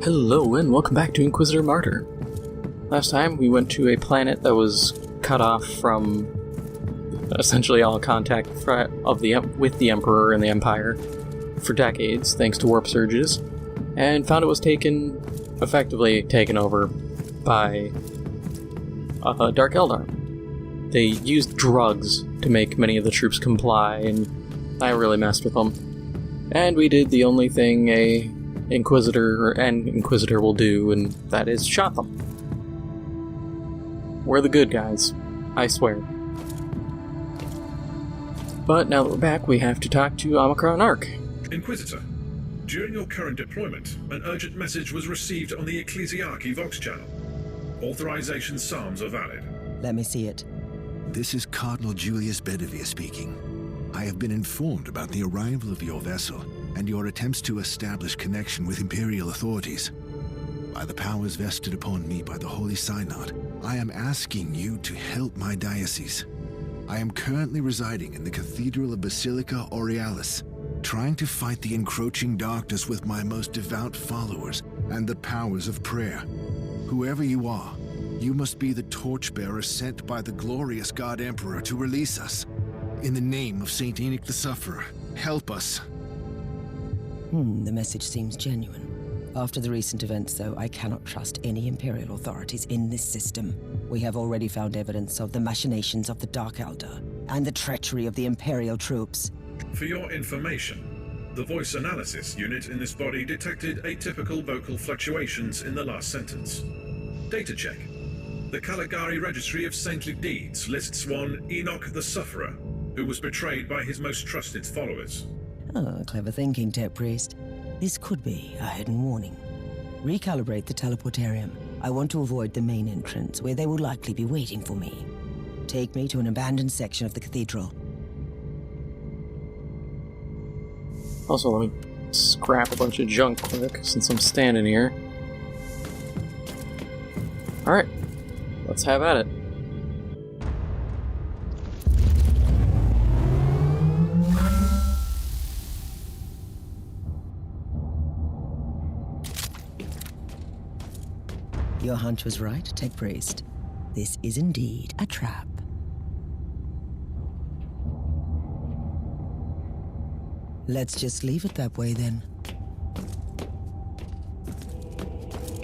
Hello and welcome back to Inquisitor Martyr. Last time we went to a planet that was cut off from essentially all contact with the Emperor and the Empire for decades, thanks to warp surges, and found it was effectively taken over by Dark Eldar. They used drugs to make many of the troops comply, and I really messed with them. And we did the only thing a Inquisitor will do, and that is shot them. We're the good guys, I swear. But now that we're back, we have to talk to Omicron Arc. Inquisitor, during your current deployment, an urgent message was received on the Ecclesiarchy Vox channel. Authorization psalms are valid. Let me see it. This is Cardinal Julius Bedivere speaking. I have been informed about the arrival of your vessel and your attempts to establish connection with Imperial authorities. By the powers vested upon me by the Holy Synod, I am asking you to help my diocese. I am currently residing in the Cathedral of Basilica Aurealis, trying to fight the encroaching darkness with my most devout followers and the powers of prayer. Whoever you are, you must be the torchbearer sent by the glorious God Emperor to release us. In the name of Saint Enoch the Sufferer, help us. The message seems genuine. After the recent events, though, I cannot trust any Imperial authorities in this system. We have already found evidence of the machinations of the Dark Eldar and the treachery of the Imperial troops. For your information, the voice analysis unit in this body detected atypical vocal fluctuations in the last sentence. Data check. The Caligari Registry of Saintly Deeds lists one Enoch the Sufferer, who was betrayed by his most trusted followers. Oh, clever thinking, Tech Priest. This could be a hidden warning. Recalibrate the teleportarium. I want to avoid the main entrance, where they will likely be waiting for me. Take me to an abandoned section of the cathedral. Also, let me scrap a bunch of junk quick, since I'm standing here. Alright, let's have at it. Your hunch was right, Tech Priest. This is indeed a trap. Let's just leave it that way, then.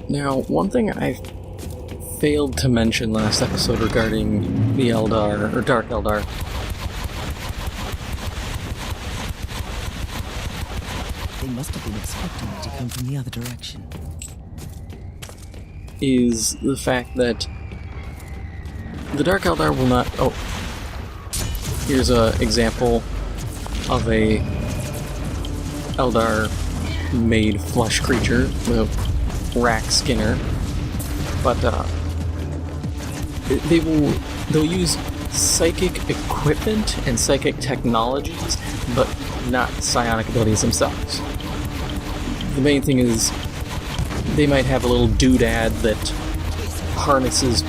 Now, one thing I failed to mention last episode regarding the Eldar, or Dark Eldar, They must have been expecting me to come from the other direction. is the fact that the Dark Eldar will not... Oh, here's an example of a Eldar-made flesh creature, the Rack Skinner, but they'll use psychic equipment and psychic technologies, but not psionic abilities themselves. The main thing is they might have a little doodad that harnesses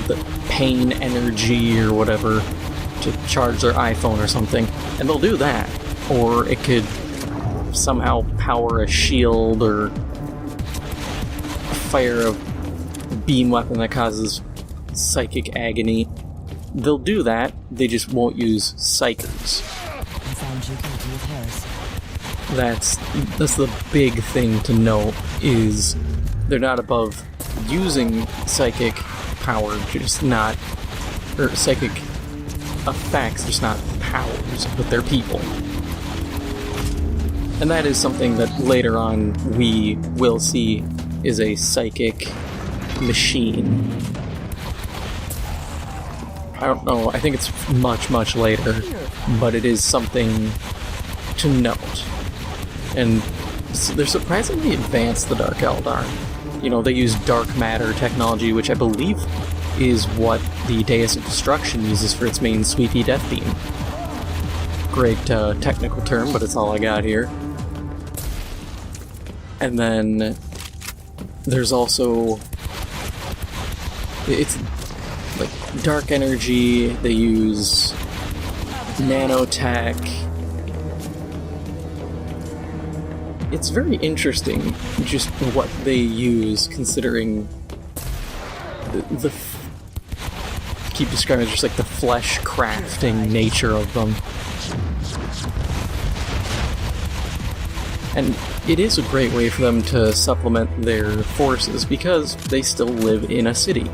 the pain energy or whatever to charge their iPhone or something, and they'll do that. Or it could somehow power a shield or fire a beam weapon that causes psychic agony. They'll do that, they just won't use psychers. I found you guilty of heresy. That's the big thing to note, is they're not above using psychic power, just not, or psychic effects, just not powers, but they're people. And that is something that later on we will see is a psychic machine. I don't know, I think it's much, much later, but it is something to note. And they're surprisingly advanced, the Dark Eldar. You know, they use dark matter technology, which I believe is what the Deus of Destruction uses for its main sweepy death beam. Great technical term, but it's all I got here. And then there's also... it's like dark energy, they use nanotech, it's very interesting just what they use, considering the keep describing it just like the flesh crafting nature of them. And it is a great way for them to supplement their forces because they still live in a city.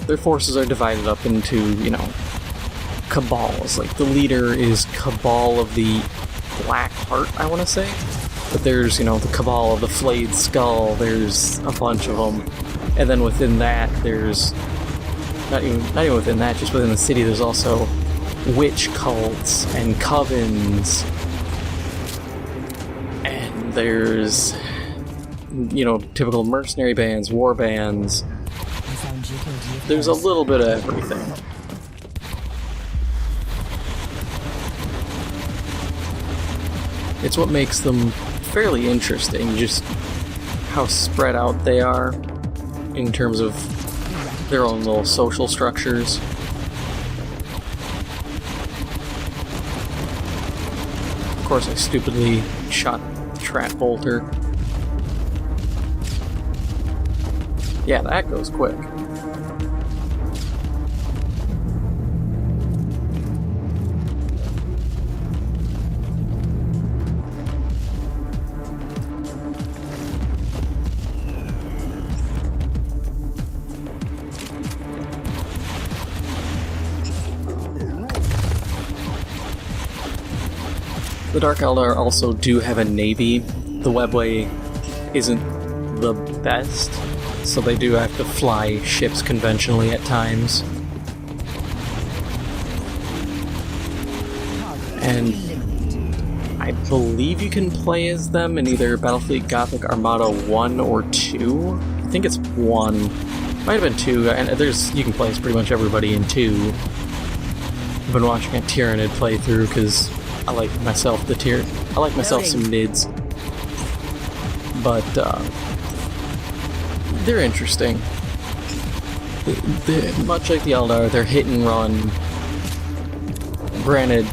Their forces are divided up into, you know, cabals. Like, the leader is Cabal of the Black Heart, I want to say. But there's, you know, the Cabal of the Flayed Skull, there's a bunch of them. And then within that, there's... Not even within that, just within the city, there's also witch cults and covens. And there's, you know, typical mercenary bands, war bands. There's a little bit of everything. It's what makes them fairly interesting, just how spread out they are in terms of their own little social structures. Of course, I stupidly shot the Trap Bolter. Yeah, that goes quick. The Dark Eldar also do have a navy. The webway isn't the best, so they do have to fly ships conventionally at times. And I believe you can play as them in either Battlefleet Gothic Armada 1 or 2. I think it's 1. Might have been 2, and you can play as pretty much everybody in 2. I've been watching a Tyranid playthrough because I like myself some nids. But they're interesting. Much like the Eldar, they're hit and run. Granted,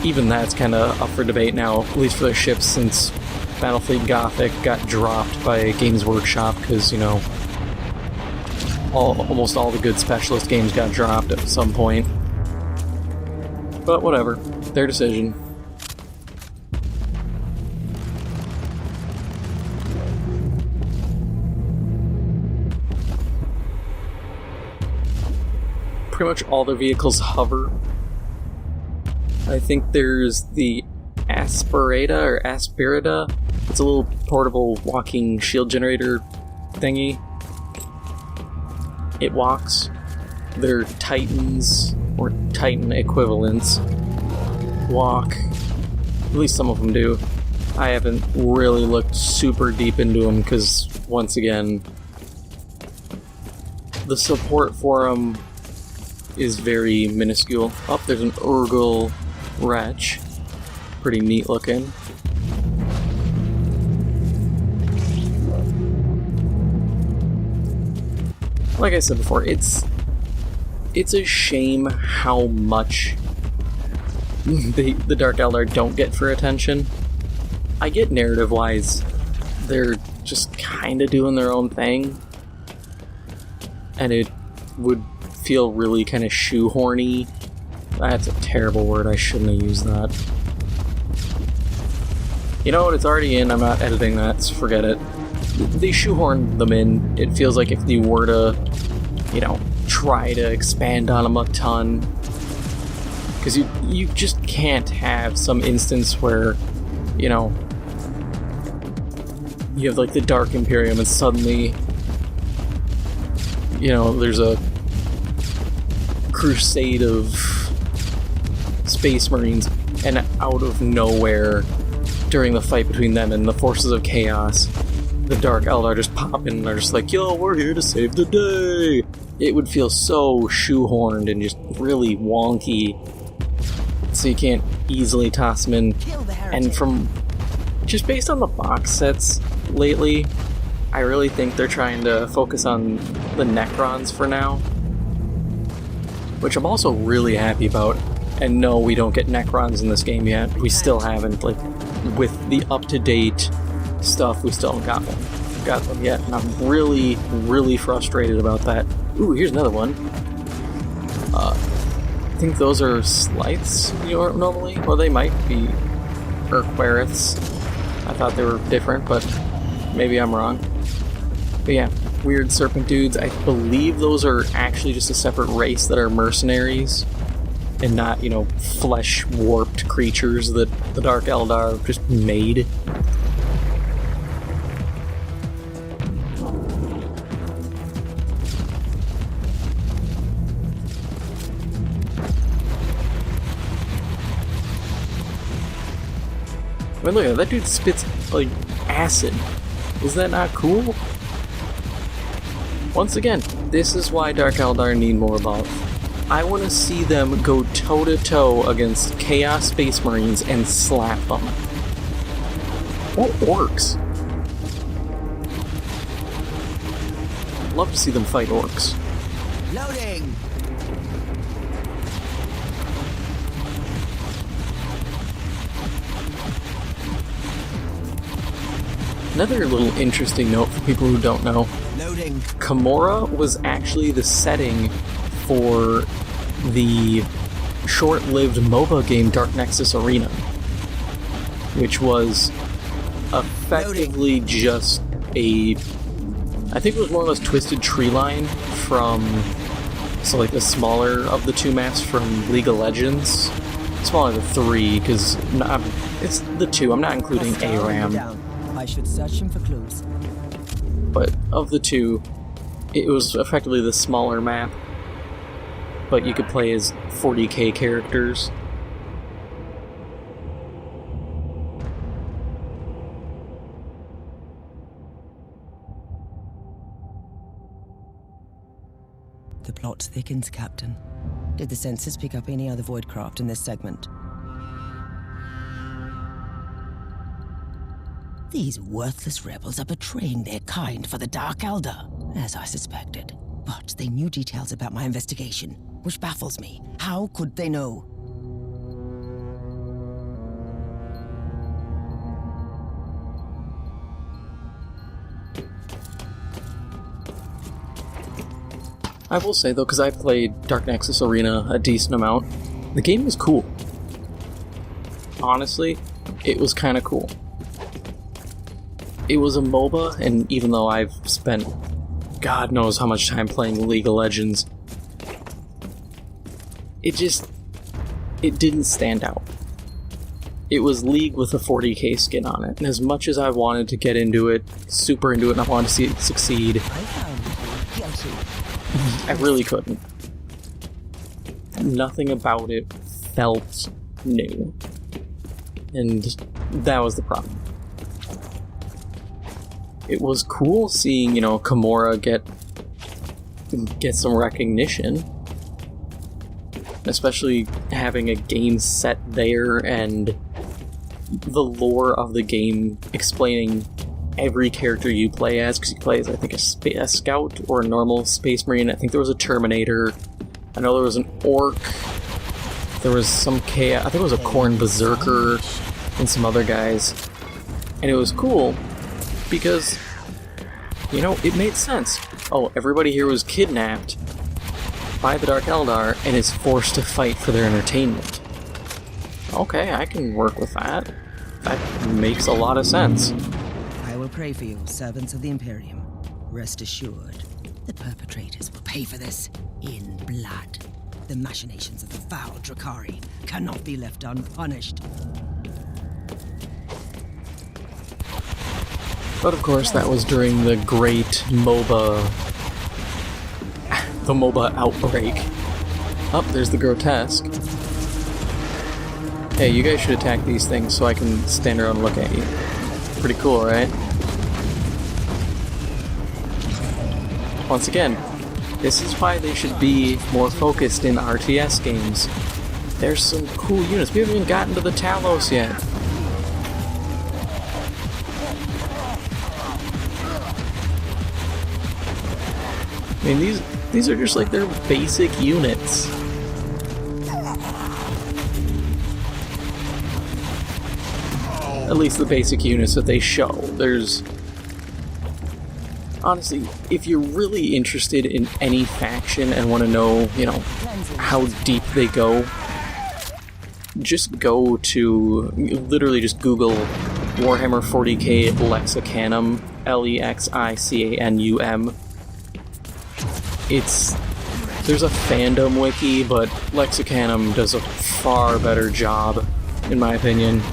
even that's kind of up for debate now, at least for their ships, since Battlefleet Gothic got dropped by Games Workshop because, you know, almost all the good specialist games got dropped at some point. But whatever. Their decision. Pretty much all their vehicles hover. I think there's the Aspirida. It's a little portable walking shield generator thingy. It walks. Their Titans, or Titan equivalents, walk. At least some of them do. I haven't really looked super deep into them because, once again, the support for them is very minuscule. Oh, there's an Urgal Wretch. Pretty neat looking. Like I said before, it's a shame how much the Dark Eldar don't get for attention. I get narrative-wise, they're just kinda doing their own thing, and it would feel really kind of shoehorny. That's a terrible word, I shouldn't have used that. You know what, it's already in, I'm not editing that, so forget it. They shoehorned them in. It feels like if you were to, you know, try to expand on them a ton, because you just can't have some instance where, you know, you have like the Dark Imperium and suddenly, you know, there's a crusade of Space Marines, and out of nowhere, during the fight between them and the Forces of Chaos, the Dark Eldar just pop in and are just like, yo, we're here to save the day! It would feel so shoehorned and just really wonky, so you can't easily toss them in. And from, just based on the box sets lately, I really think they're trying to focus on the Necrons for now, which I'm also really happy about. And no, we don't get Necrons in this game yet. We still haven't, like, with the up-to-date stuff, we still haven't got them yet, and I'm really, really frustrated about that. Ooh, here's another one. I think those are Slights normally, or they might be Queriths. I thought they were different, but maybe I'm wrong. But yeah, weird serpent dudes. I believe those are actually just a separate race that are mercenaries, and not, flesh-warped creatures that the Dark Eldar just made. I mean, look at that. That dude spits, like, acid. Is that not cool? Once again, this is why Dark Eldar need more love. I want to see them go toe-to-toe against Chaos Space Marines and slap them. Or orcs. Love to see them fight orcs. Loading! Another little interesting note for people who don't know. Loading. Camorra was actually the setting for the short-lived MOBA game Dark Nexus Arena, which was effectively just a... I think it was more or less Twisted Treeline from... So like the smaller of the two maps from League of Legends. Smaller than 3, because it's the 2. I'm not including ARAM. I should search him for clues. But of the 2, it was effectively the smaller map. But you could play as 40K characters. The plot thickens, Captain. Did the census pick up any other voidcraft in this segment? These worthless rebels are betraying their kind for the Dark Eldar, as I suspected. But they knew details about my investigation, which baffles me. How could they know? I will say though, because I played Dark Nexus Arena a decent amount, the game was cool. Honestly, it was kind of cool. It was a MOBA, and even though I've spent God knows how much time playing League of Legends, it didn't stand out. It was League with a 40k skin on it, and as much as I wanted to get into it, super into it, and I wanted to see it succeed, I really couldn't. Nothing about it felt new. And that was the problem. It was cool seeing, Camorra get some recognition. Especially having a game set there and the lore of the game explaining every character you play as, because you play as, I think, a scout or a normal space marine. I think there was a Terminator. I know there was an orc. There was some chaos. I think it was a Khorne berserker and some other guys. And it was cool because, it made sense. Oh, everybody here was kidnapped by the Dark Eldar and is forced to fight for their entertainment. Okay, I can work with that. That makes a lot of sense. I will pray for you, servants of the Imperium. Rest assured, the perpetrators will pay for this in blood. The machinations of the foul Drakari cannot be left unpunished. But of course, that was during the great MOBA outbreak. Oh, there's the grotesque. Hey, you guys should attack these things so I can stand around and look at you. Pretty cool, right? Once again, this is why they should be more focused in RTS games. There's some cool units. We haven't even gotten to the Talos yet. I mean, these are just like their basic units. at least the basic units that they show. There's... Honestly, if you're really interested in any faction and want to know, you know, how deep they go, just go to, literally just Google Warhammer 40K Lexicanum, Lexicanum. There's a fandom wiki, but Lexicanum does a far better job, in my opinion.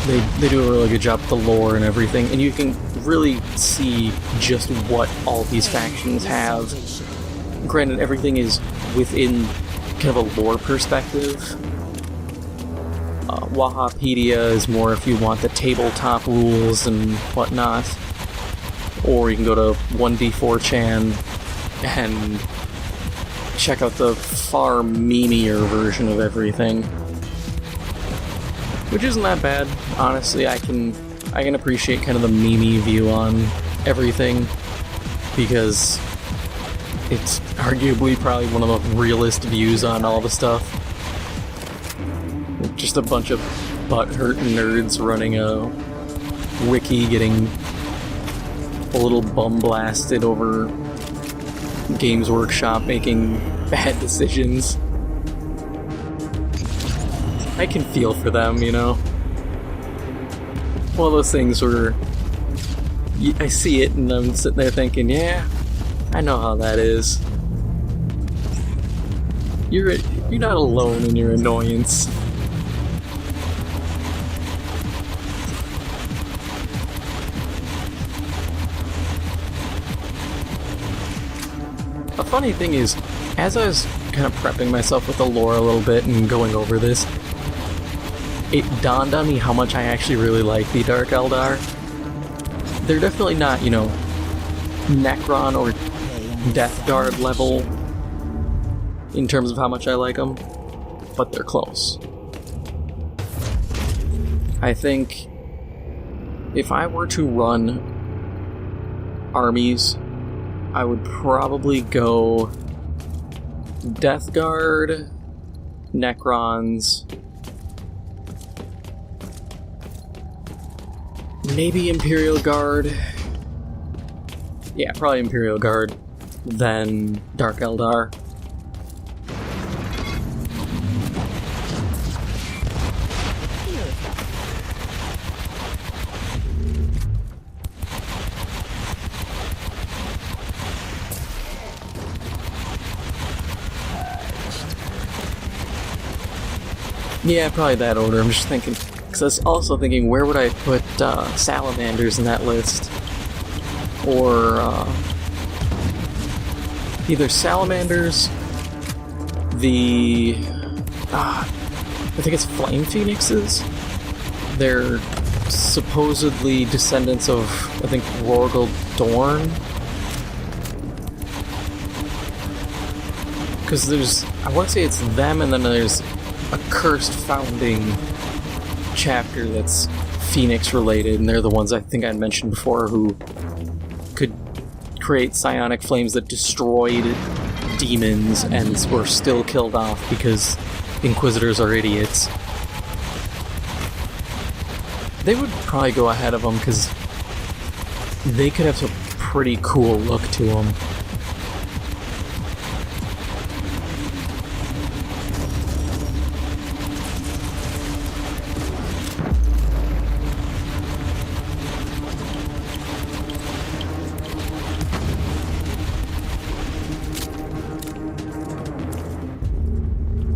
They do a really good job with the lore and everything, and you can really see just what all these factions have. Granted, everything is within kind of a lore perspective. Wahapedia is more if you want the tabletop rules and whatnot. Or you can go to 1D4chan and check out the far memeier version of everything. Which isn't that bad, honestly. I can appreciate kind of the meme view on everything, because it's arguably probably one of the realest views on all the stuff. Just a bunch of butthurt nerds running a wiki getting a little bum blasted over Games Workshop making bad decisions. I can feel for them, you know? One of those things where I see it and I'm sitting there thinking, yeah, I know how that is. You're not alone in your annoyance. The funny thing is, as I was kind of prepping myself with the lore a little bit and going over this, it dawned on me how much I actually really like the Dark Eldar. They're definitely not, you know, Necron or Death Guard level in terms of how much I like them, but they're close. I think if I were to run armies, I would probably go Death Guard, Necrons, maybe Imperial Guard. Yeah, probably Imperial Guard, then Dark Eldar. Yeah, probably that order. I'm just thinking, because I was also thinking, where would I put salamanders in that list? Or either salamanders, I think it's flame phoenixes. They're supposedly descendants of, I think, Rorgul Dorn. Because I want to say it's them, and then there's a cursed founding chapter that's Phoenix related, and they're the ones I think I mentioned before who could create psionic flames that destroyed demons and were still killed off because Inquisitors are idiots. They would probably go ahead of them because they could have some pretty cool look to them.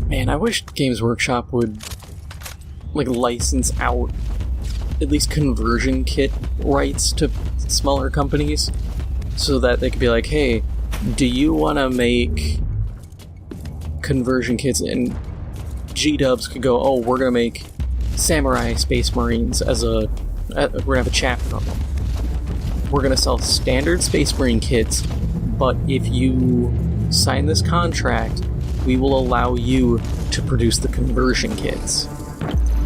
Man, I wish Games Workshop would, like, license out at least conversion kit rights to smaller companies, so that they could be like, hey, do you want to make conversion kits? And G-Dubs could go, oh, we're going to make Samurai Space Marines we're going to have a chapter on them. We're going to sell standard Space Marine kits, but if you sign this contract, we will allow you to produce the conversion kits.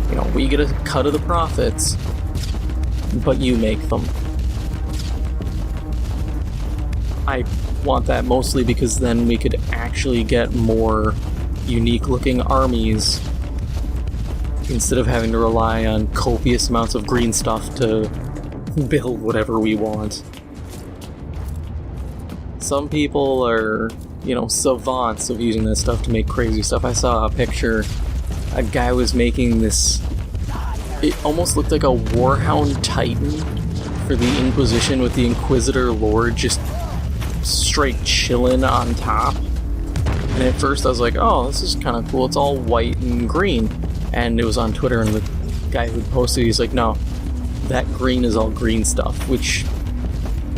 You know, we get a cut of the profits, but you make them. I want that mostly because then we could actually get more unique looking armies instead of having to rely on copious amounts of green stuff to build whatever we want. Some people are, savants of using this stuff to make crazy stuff. I saw a picture, a guy was making this, it almost looked like a Warhound Titan for the Inquisition with the Inquisitor Lord just straight chilling on top. And at first I was like, oh, this is kind of cool, it's all white and green. And it was on Twitter, and the guy who posted, he's like, no, that green is all green stuff, which,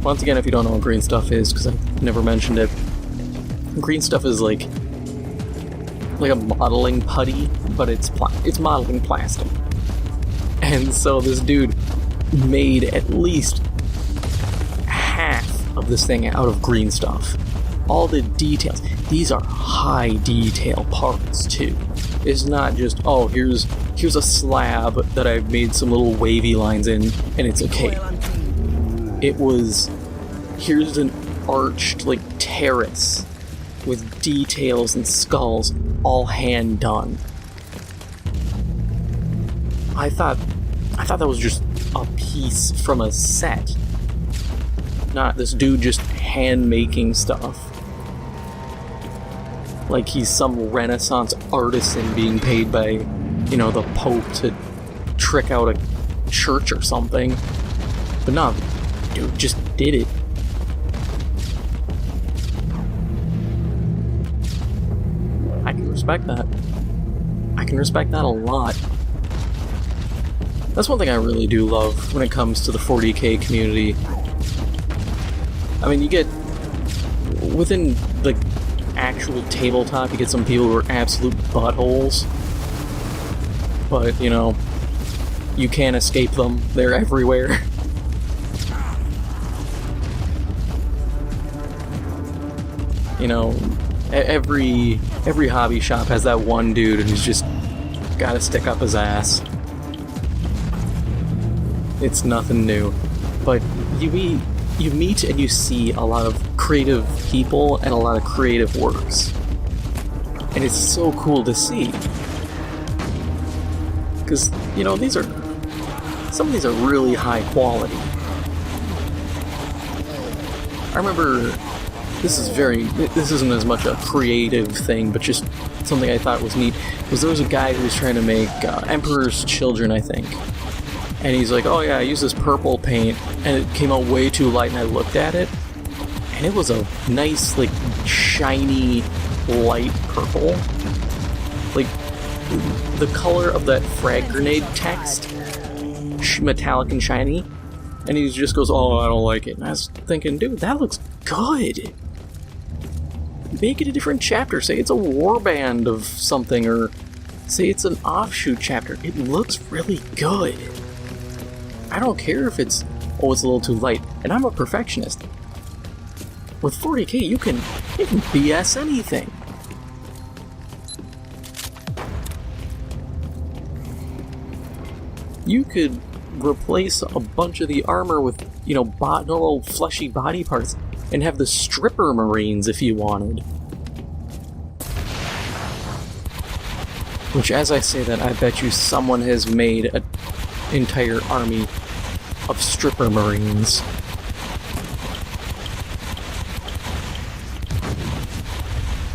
once again, if you don't know what green stuff is, because I've never mentioned it, green stuff is like a modeling putty, but it's modeling plastic. And so this dude made at least half of this thing out of green stuff. All the details. These are high detail parts too. It's not just, oh, here's a slab that I've made some little wavy lines in and it's okay. It was, here's an arched terrace with details and skulls all hand done. I thought that was just a piece from a set. Not this dude just hand making stuff. Like he's some Renaissance artisan being paid by, the Pope to trick out a church or something. But no, dude just did it. I can respect that. I can respect that a lot. That's one thing I really do love when it comes to the 40K community. I mean, you get, within the actual tabletop, you get some people who are absolute buttholes. But, you can't escape them. They're everywhere. Every hobby shop has that one dude who's just gotta stick up his ass. It's nothing new. But you meet and you see a lot of creative people and a lot of creative works. And it's so cool to see. Because, some of these are really high quality. I remember, this isn't as much a creative thing, but just something I thought was neat, was there was a guy who was trying to make Emperor's Children, I think. And he's like, oh yeah, I used this purple paint, and it came out way too light, and I looked at it, and it was a nice, shiny, light purple. The color of that frag grenade text, metallic and shiny, and he just goes, oh, I don't like it. And I was thinking, dude, that looks good. Make it a different chapter. Say it's a warband of something, or say it's an offshoot chapter. It looks really good. I don't care if it's a little too light, and I'm a perfectionist. With 40K, you can BS anything. You could replace a bunch of the armor with, normal fleshy body parts and have the stripper marines if you wanted. Which, as I say that, I bet you someone has made an entire army of stripper marines.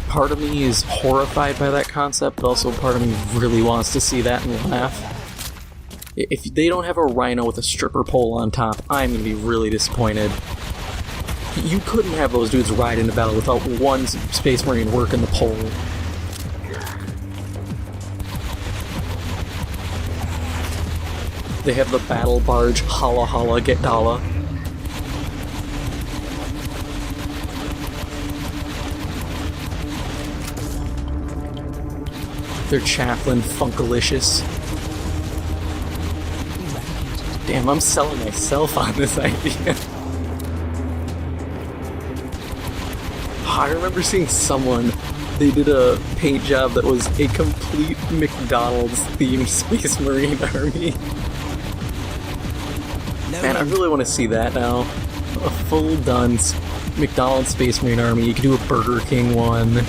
Part of me is horrified by that concept, but also part of me really wants to see that and laugh. If they don't have a rhino with a stripper pole on top, I'm going to be really disappointed. You couldn't have those dudes ride into battle without one Space Marine working the pole. They have the battle barge, holla holla, get dollar. Their chaplain, Funkalicious. Damn, I'm selling myself on this idea. I remember seeing someone, they did a paint job that was a complete McDonald's themed Space Marine army. Man, I really want to see that now. A full done McDonald's Space Marine army. You could do a Burger King one.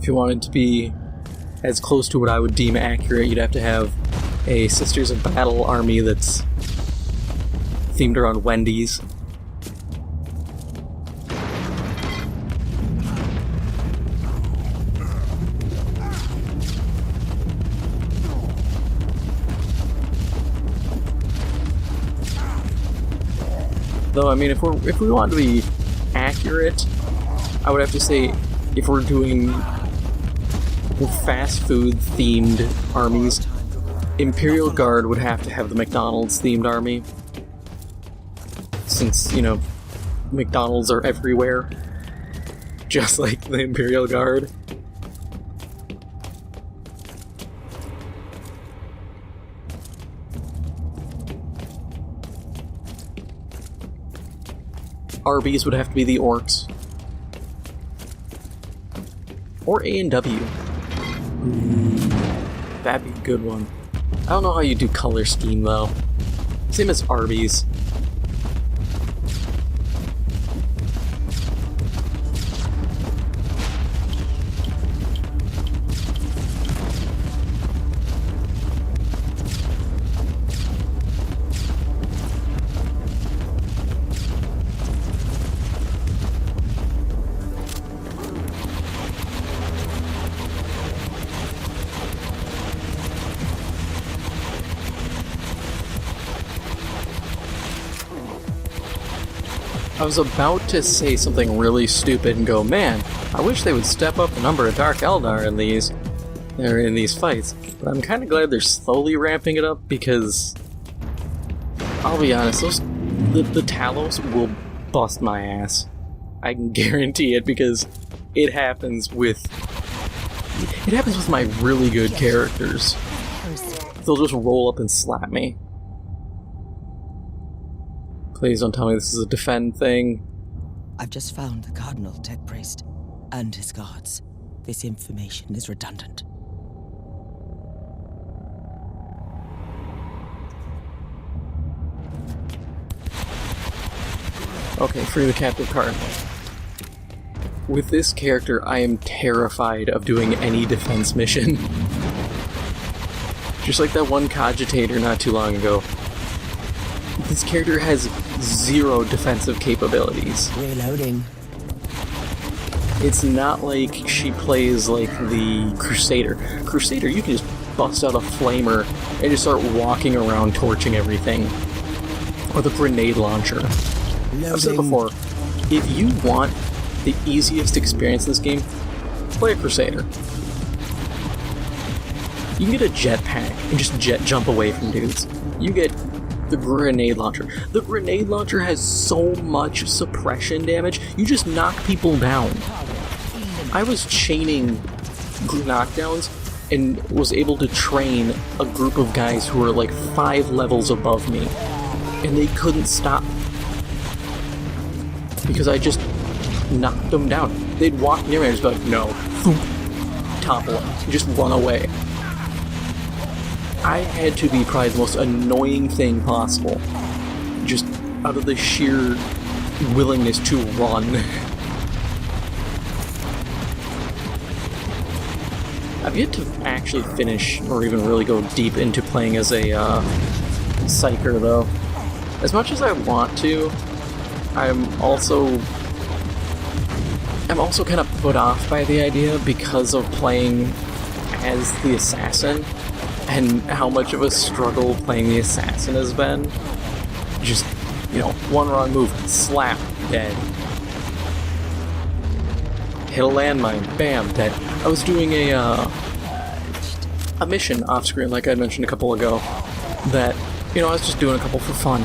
you wanted to be as close to what I would deem accurate, you'd have to have a Sisters of Battle army that's themed around Wendy's. Though, I mean, if we want to be accurate, I would have to say, if we're doing fast food themed armies, Imperial Guard would have to have the McDonald's themed army. Since, you know, McDonald's are everywhere. Just like the Imperial Guard. Arby's would have to be the Orcs. Or A&W. That'd be a good one. I don't know how you do color scheme, though. Same as Arby's. I was about to say something really stupid and go, man, I wish they would step up the number of Dark Eldar in these fights. But I'm kind of glad they're slowly ramping it up because, I'll be honest, the Talos will bust my ass. I can guarantee it because it happens with my really good characters. They'll just roll up and slap me. Please don't tell me this is a defend thing. I've just found the Cardinal tech priest and his guards. This information is redundant. Okay, free the captive Cardinal. With this character, I am terrified of doing any defense mission. Just like that one cogitator not too long ago. This character has 0 defensive capabilities. Reloading. It's not like she plays like the Crusader. Crusader, you can just bust out a flamer and just start walking around torching everything. Or the grenade launcher. I've said it before, if you want the easiest experience in this game, play a Crusader. You can get a jetpack and just jet jump away from dudes. You get the grenade launcher. The grenade launcher has so much suppression damage, you just knock people down. I was chaining knockdowns and was able to train a group of guys who were like 5 levels above me, and they couldn't stop because I just knocked them down. They'd walk near me and I'd just be like, no, topple them, and just run away. I had to be probably the most annoying thing possible, just out of the sheer willingness to run. I've yet to actually finish or even really go deep into playing as a psyker, though. As much as I want to, I'm also kind of put off by the idea because of playing as the assassin. And how much of a struggle playing the assassin has been. Just, you know, one wrong move, slap, dead. Hit a landmine, bam, dead. I was doing a mission off screen, like I mentioned a couple ago, that, you know, I was just doing a couple for fun.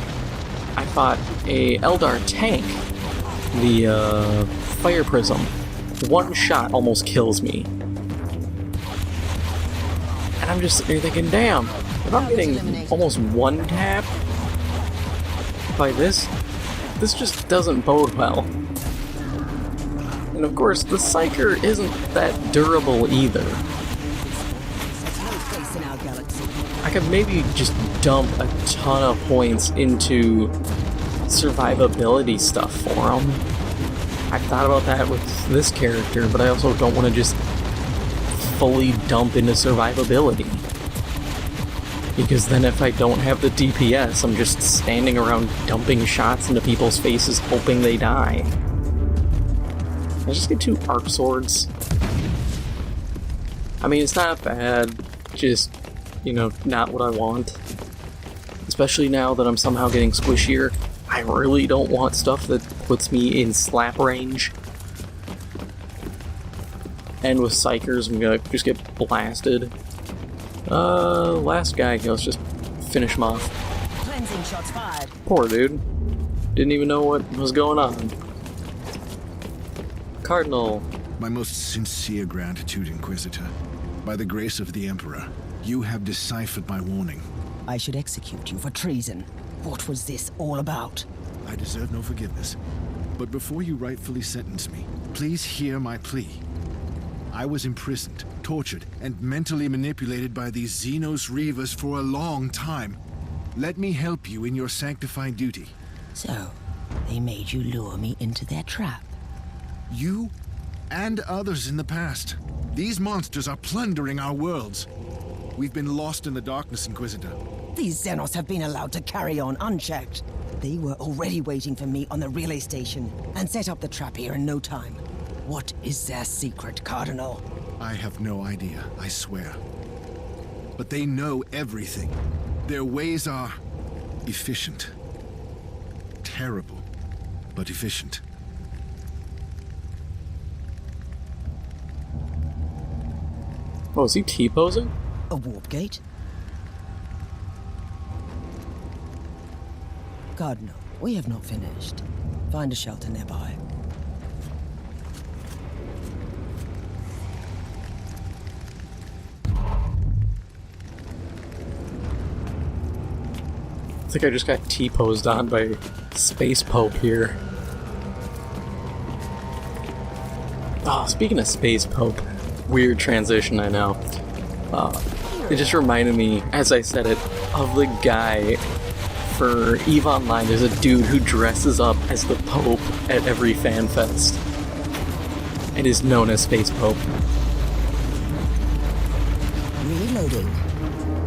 I fought a Eldar tank, the Fire Prism. One shot almost kills me. And I'm just sitting there thinking, damn, if I'm getting almost one tap by this just doesn't bode well. And of course, the Psyker isn't that durable either. I could maybe just dump a ton of points into survivability stuff for him. I thought about that with this character, but I also don't want to just fully dump into survivability. Because then if I don't have the DPS, I'm just standing around dumping shots into people's faces hoping they die. I just get 2 arc swords. I mean, it's not bad, just, not what I want. Especially now that I'm somehow getting squishier, I really don't want stuff that puts me in slap range. And with Psychers, I'm gonna just get blasted. Last guy, let's just finish him off. Cleansing shots fired. Poor dude. Didn't even know what was going on. Cardinal. My most sincere gratitude, Inquisitor. By the grace of the Emperor, you have deciphered my warning. I should execute you for treason. What was this all about? I deserve no forgiveness. But before you rightfully sentence me, please hear my plea. I was imprisoned, tortured, and mentally manipulated by these Xenos Reavers for a long time. Let me help you in your sanctified duty. So, they made you lure me into their trap. You and others in the past. These monsters are plundering our worlds. We've been lost in the darkness, Inquisitor. These Xenos have been allowed to carry on unchecked. They were already waiting for me on the relay station and set up the trap here in no time. What is their secret, Cardinal? I have no idea, I swear. But they know everything. Their ways are efficient. Terrible, but efficient. Oh, is he T-posing? A warp gate? Cardinal, we have not finished. Find a shelter nearby. I think I just got T-posed on by Space Pope here. Oh, speaking of Space Pope, weird transition, I know. It just reminded me, as I said it, of the guy for EVE Online. There's a dude who dresses up as the Pope at every fan fest and is known as Space Pope. Reloading.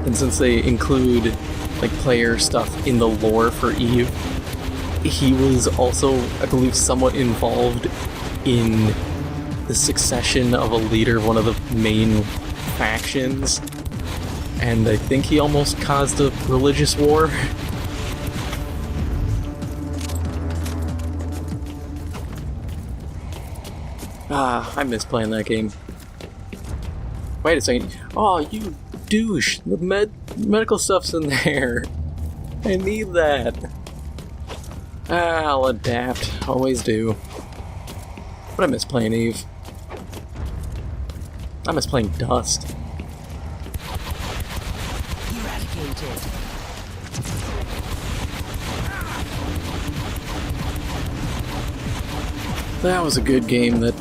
And since they include player stuff in the lore for EVE, he was also, I believe, somewhat involved in the succession of a leader of one of the main factions, and I think he almost caused a religious war. I miss playing that game. Wait a second. Oh, you douche. The medical stuff's in there. I need that. I'll adapt. Always do. But I miss playing EVE. I miss playing Dust. Eradicated. That was a good game that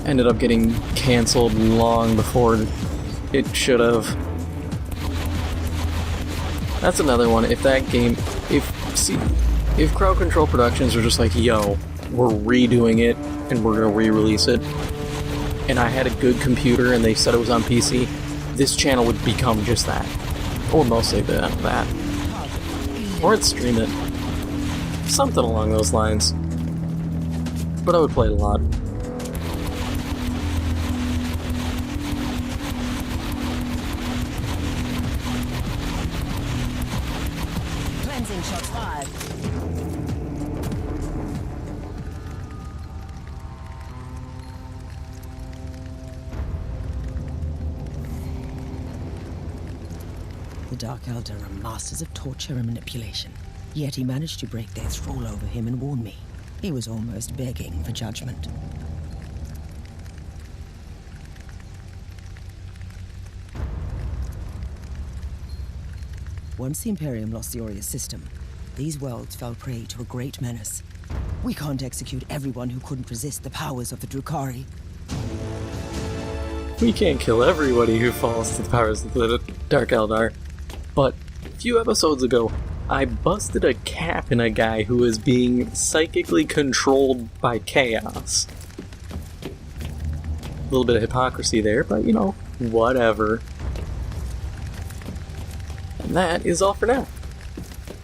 ended up getting cancelled long before it should have. That's another one. If that game, if Crowd Control Productions are just like, yo, we're redoing it and we're gonna re-release it, and I had a good computer and they said it was on PC, this channel would become just that, or mostly that, or I'd stream it, something along those lines. But I would play it a lot. Cleansing shots fired. The Dark Eldar are masters of torture and manipulation. Yet he managed to break their thrall over him and warn me. He was almost begging for judgment. Once the Imperium lost the Aureus system, these worlds fell prey to a great menace. We can't execute everyone who couldn't resist the powers of the Drukhari. We can't kill everybody who falls to the powers of the Dark Eldar. But a few episodes ago, I busted a cap in a guy who was being psychically controlled by chaos. little bit of hypocrisy there, but you know, whatever. And that is all for now.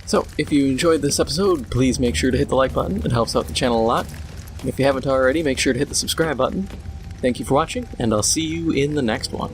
So, if you enjoyed this episode, please make sure to hit the like button. It helps out the channel a lot. If you haven't already, make sure to hit the subscribe button. Thank you for watching, and I'll see you in the next one.